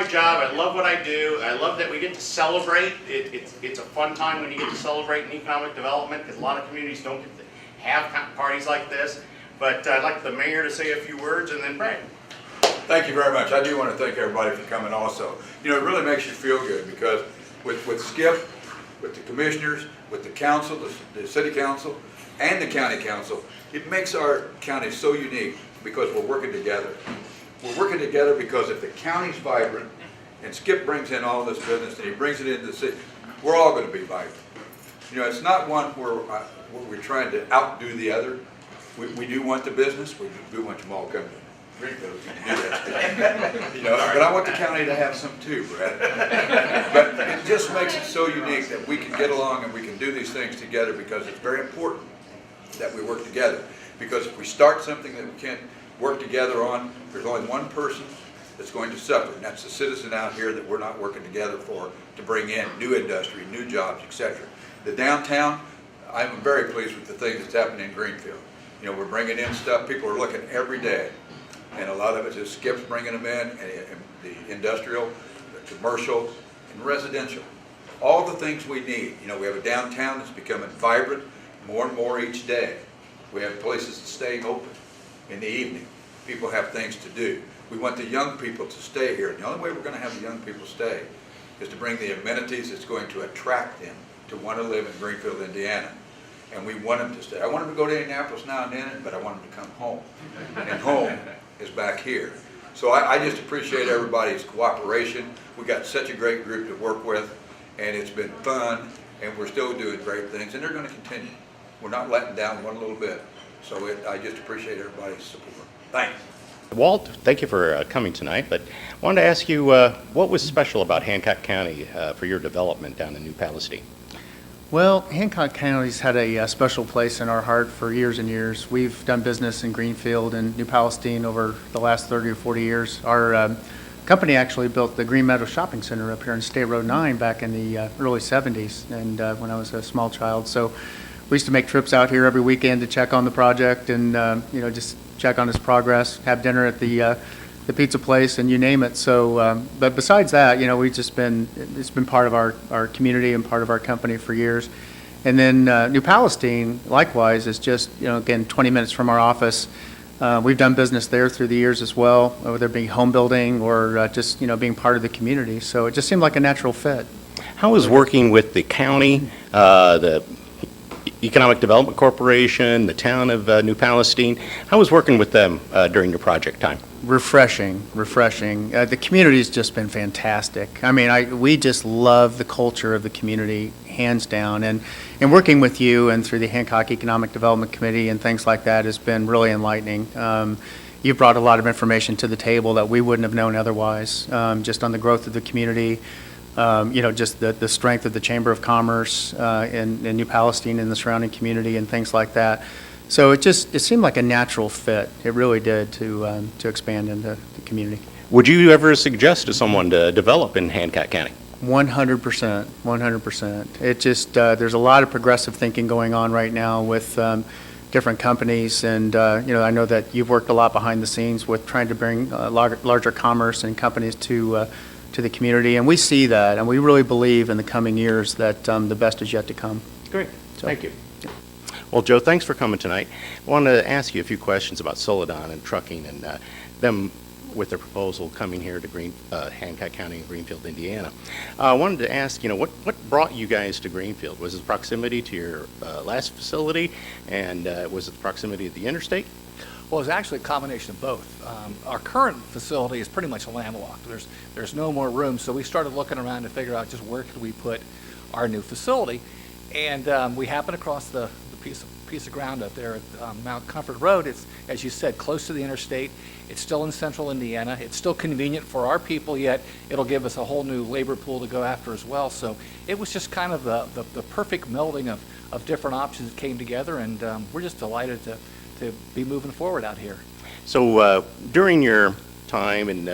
job. I love what I do. I love that we get to celebrate. It's a fun time when you get to celebrate in economic development, because a lot of communities don't get to have parties like this. But I'd like the mayor to say a few words, and then Brad. Thank you very much. I do want to thank everybody for coming also. You know, it really makes you feel good, because with Skip, with the commissioners, with the council, the city council, and the county council, it makes our county so unique because we're working together. We're working together because if the county's vibrant, and Skip brings in all this business and he brings it into the city, we're all going to be vibrant. You know, it's not one where we're trying to outdo the other. We do want the business. We do want them all coming to Greenfield if you can do that. You know, but I want the county to have some too, Brad. But it just makes it so unique that we can get along and we can do these things together, because it's very important that we work together. Because if we start something that we can't work together on, there's only one person that's going to suffer, and that's the citizen out here that we're not working together for to bring in new industry, new jobs, etc. The downtown, I'm very pleased with the things that's happening in Greenfield. You know, we're bringing in stuff, people are looking every day, and a lot of it is Skip's bringing them in, and the industrial, the commercial, and residential. All the things we need. You know, we have a downtown that's becoming vibrant more and more each day. We have places staying open in the evening. People have things to do. We want the young people to stay here. And the only way we're going to have the young people stay is to bring the amenities that's going to attract them to want to live in Greenfield, Indiana. And we want them to stay. I want them to go to Indianapolis now and then, but I want them to come home. And home is back here. So I just appreciate everybody's cooperation. We got such a great group to work with, and it's been fun, and we're still doing great things, and they're going to continue. We're not letting down one little bit. So I just appreciate everybody's support. Thanks. Walt, thank you for coming tonight, but I wanted to ask you what was special about Hancock County for your development down in New Palestine? Well, Hancock County's had a special place in our heart for years and years. We've done business in Greenfield and New Palestine over the last 30 or 40 years. Our company actually built the Green Meadow Shopping Center up here in State Road 9 back in the early 70s, and when I was a small child. So we used to make trips out here every weekend to check on the project and you know, just check on its progress, have dinner at the pizza place, and you name it. So, but besides that, you know, we've just been, it's been part of our community and part of our company for years. And then New Palestine, likewise, is just, you know, again, 20 minutes from our office. We've done business there through the years as well, whether it be home building or just, you know, being part of the community. So it just seemed like a natural fit. How is working with the county, the Economic Development Corporation, the town of New Palestine, how was working with them during your project time? Refreshing. The community's just been fantastic. I mean, we just love the culture of the community, hands down. And working with you and through the Hancock Economic Development Committee and things like that has been really enlightening. You brought a lot of information to the table that we wouldn't have known otherwise, just on the growth of the community. You know, just the strength of the Chamber of Commerce in New Palestine and the surrounding community and things like that. So it seemed like a natural fit. It really did to expand into the community. Would you ever suggest to someone to develop in Hancock County? 100%, 100%. It just, there's a lot of progressive thinking going on right now with different companies, and you know, I know that you've worked a lot behind the scenes with trying to bring larger commerce and companies to the community, and we see that, and we really believe in the coming years that the best is yet to come. Great, thank you. Well, Joe, thanks for coming tonight. I wanted to ask you a few questions about Celadon and trucking and them with their proposal coming here to Hancock County and Greenfield, Indiana. I wanted to ask, you know, what brought you guys to Greenfield? Was it proximity to your last facility, and was it the proximity to the interstate? Well, it's actually a combination of both. Our current facility is pretty much landlocked. There's no more room, so we started looking around to figure out just where could we put our new facility, and we happened across the piece of ground up there at Mount Comfort Road. It's, as you said, close to the interstate. It's still in central Indiana. It's still convenient for our people, yet it'll give us a whole new labor pool to go after as well. So it was just kind of the perfect melding of different options that came together, and we're just delighted to be moving forward out here. So during your time, and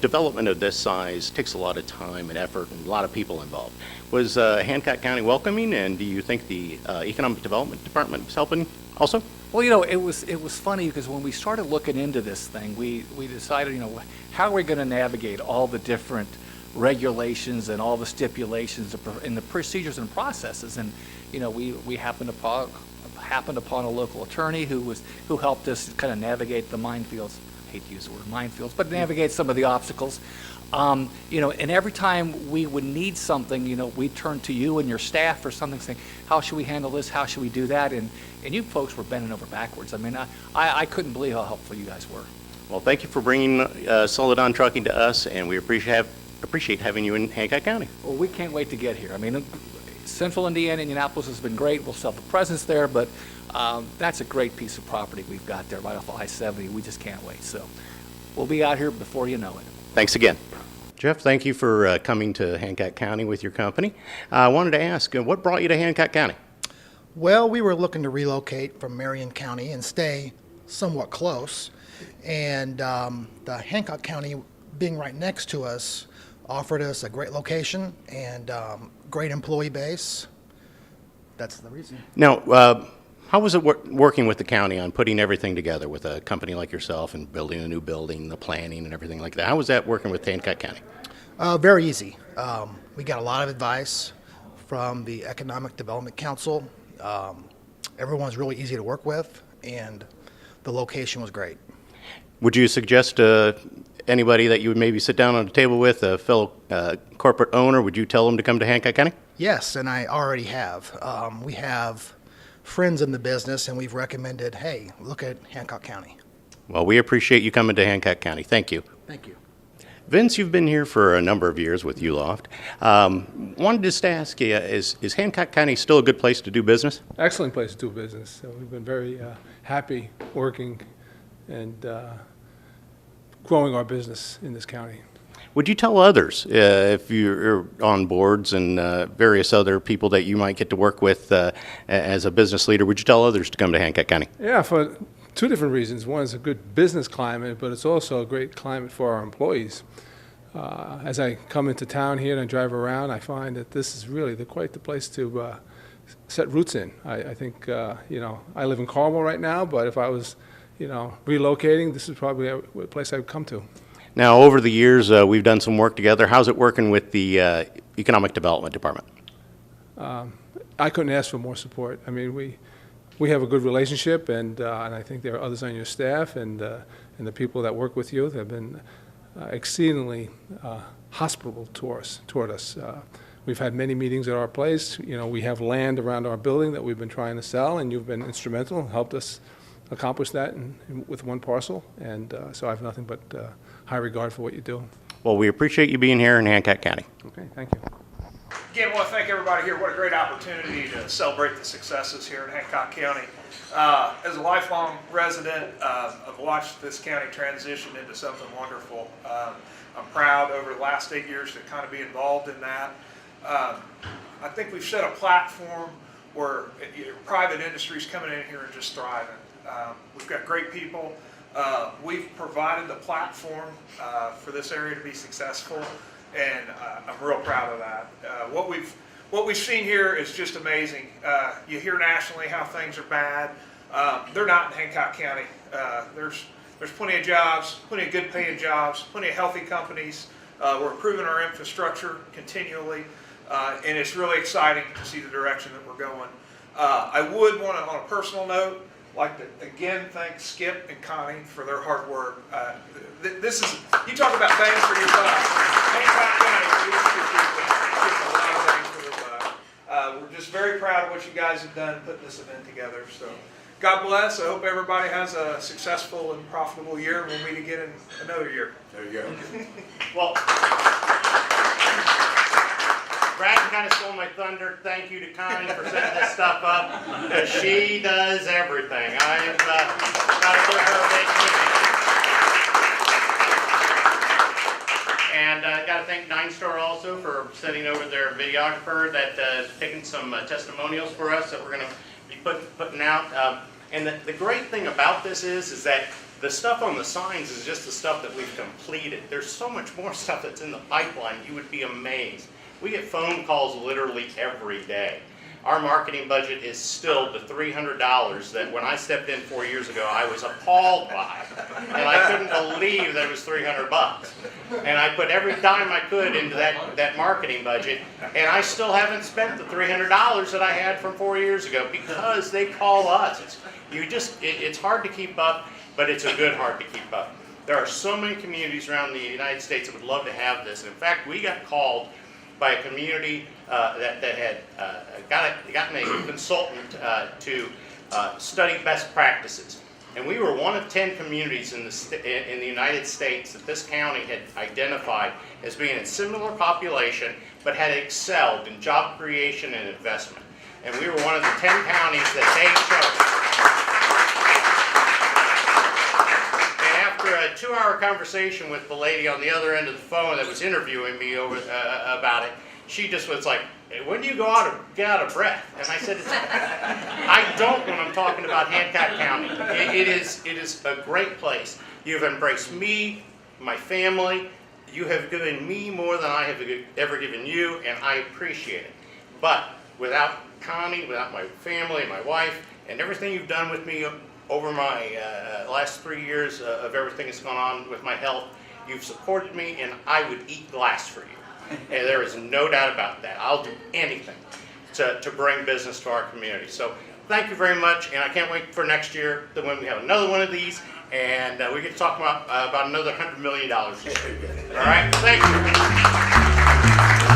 development of this size takes a lot of time and effort and a lot of people involved. Was Hancock County welcoming, and do you think the Economic Development Department was helping also? Well, you know, it was funny because when we started looking into this thing, we decided, you know, how are we going to navigate all the different regulations and all the stipulations and the procedures and processes, and you know, we happened upon a local attorney who helped us kind of navigate the minefields. I hate to use the word minefields, but navigate some of the obstacles. You know, and every time we would need something, you know, we'd turn to you and your staff for something, saying, how should we handle this? How should we do that? And you folks were bending over backwards. I mean, I couldn't believe how helpful you guys were. Well, thank you for bringing Celadon Trucking to us, and we appreciate having you in Hancock County. Well, we can't wait to get here. I mean, Central Indiana, Indianapolis has been great. We'll sell the presence there, but that's a great piece of property we've got there right off of I-70. We just can't wait. So we'll be out here before you know it. Thanks again. Jeff, thank you for coming to Hancock County with your company. I wanted to ask, what brought you to Hancock County? Well, we were looking to relocate from Marion County and stay somewhat close. And the Hancock County, being right next to us, offered us a great location and great employee base. That's the reason. Now, how was it working with the county on putting everything together with a company like yourself and building a new building, the planning and everything like that? How was that working with Hancock County? Very easy. We got a lot of advice from the Economic Development Council. Everyone's really easy to work with, and the location was great. Would you suggest anybody that you would maybe sit down on a table with, a fellow corporate owner, would you tell them to come to Hancock County? Yes, and I already have. We have friends in the business, and we've recommended, hey, look at Hancock County. Well, we appreciate you coming to Hancock County. Thank you. Thank you. Vince, you've been here for a number of years with Uloft. Wanted just to ask you, is Hancock County still a good place to do business? Excellent place to do business. So we've been very happy working and growing our business in this county. Would you tell others, if you're on boards and various other people that you might get to work with as a business leader, would you tell others to come to Hancock County? Yeah, for two different reasons. One is a good business climate, but it's also a great climate for our employees. As I come into town here and I drive around, I find that this is really quite the place to set roots in. I think, you know, I live in Carmel right now, but if I was, you know, relocating, this is probably a place I would come to. Now, over the years, we've done some work together. How's it working with the Economic Development Department? I couldn't ask for more support. I mean, we have a good relationship, and I think there are others on your staff and the people that work with you that have been exceedingly hospitable toward us. We've had many meetings at our place. You know, we have land around our building that we've been trying to sell, and you've been instrumental, helped us accomplish that with one parcel, and so I have nothing but high regard for what you do. Well, we appreciate you being here in Hancock County. Okay, thank you. Again, I want to thank everybody here. What a great opportunity to celebrate the successes here in Hancock County. As a lifelong resident, I've watched this county transition into something wonderful. I'm proud over the last 8 years to kind of be involved in that. I think we've set a platform where private industry is coming in here and just thriving. We've got great people. We've provided the platform for this area to be successful, and I'm real proud of that. What we've seen here is just amazing. You hear nationally how things are bad. They're not in Hancock County. There's plenty of jobs, plenty of good paying jobs, plenty of healthy companies. We're improving our infrastructure continually, and it's really exciting to see the direction that we're going. I would want to, on a personal note, like to again thank Skip and Connie for their hard work. This is, you talk about bang for your buck. Hancock County produces a lot of bang for their buck. We're just very proud of what you guys have done putting this event together. So God bless. I hope everybody has a successful and profitable year. We'll meet again in another year. There you go. Well, Brad kind of stole my thunder. Thank you to Connie for setting this stuff up, because she does everything. I've got to give her a big hand. And I got to thank Nine Star also for sending over their videographer that is taking some testimonials for us that we're going to be putting out. And the great thing about this is that The stuff on the signs is just the stuff that we've completed. There's so much more stuff that's in the pipeline, you would be amazed. We get phone calls literally every day. Our marketing budget is still the $300 that when I stepped in 4 years ago, I was appalled by. And I couldn't believe that it was $300. And I put every dime I could into that marketing budget, and I still haven't spent the $300 that I had from 4 years ago because they call us. It's hard to keep up, but it's a good hard to keep up. There are so many communities around the United States that would love to have this. In fact, we got called by a community that had gotten a consultant to study best practices. And we were one of 10 communities in the United States that this county had identified as being in similar population, but had excelled in job creation and investment. And we were one of the 10 counties that they chose. And after a 2-hour conversation with the lady on the other end of the phone that was interviewing me about it, she just was like, when do you get out of breath? And I said, I don't when I'm talking about Hancock County. It is a great place. You've embraced me, my family. You have given me more than I have ever given you, and I appreciate it. But without Connie, without my family, my wife, and everything you've done with me over my last 3 years of everything that's gone on with my health, you've supported me, and I would eat glass for you. And there is no doubt about that. I'll do anything to bring business to our community. So thank you very much, and I can't wait for next year when we have another one of these, and we get to talk about another $100 million. All right, thank you.